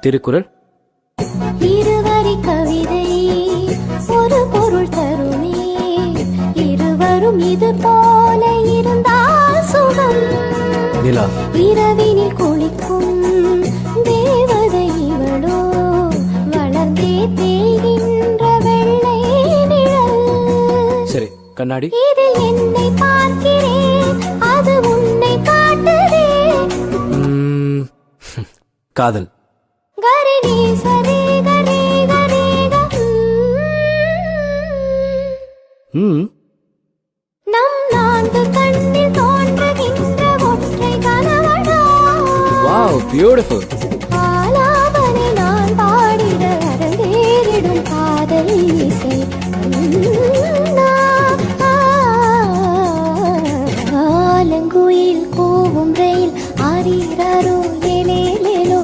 திருக்குறள். இருவரி கவிதை ஒரு பொருள் தருமே, இருவரும் இது போல இருந்தால் சுகம். நிலா. இரவினில் குளிக்கும் தேவதை இவளோ, வளர்ந்தே தேய்கின்ற வெள்ளை நிழல். சரி, கண்ணாடி. இதில் என்னை பார்க்கிறேன், அது உன்னை காட்டுதே. காதல். கரிணி சரி கரி கரி நம் நான்கு கண்ணில் தோன்றுகின்ற ஒற்றை கனவடா. Wow, beautiful.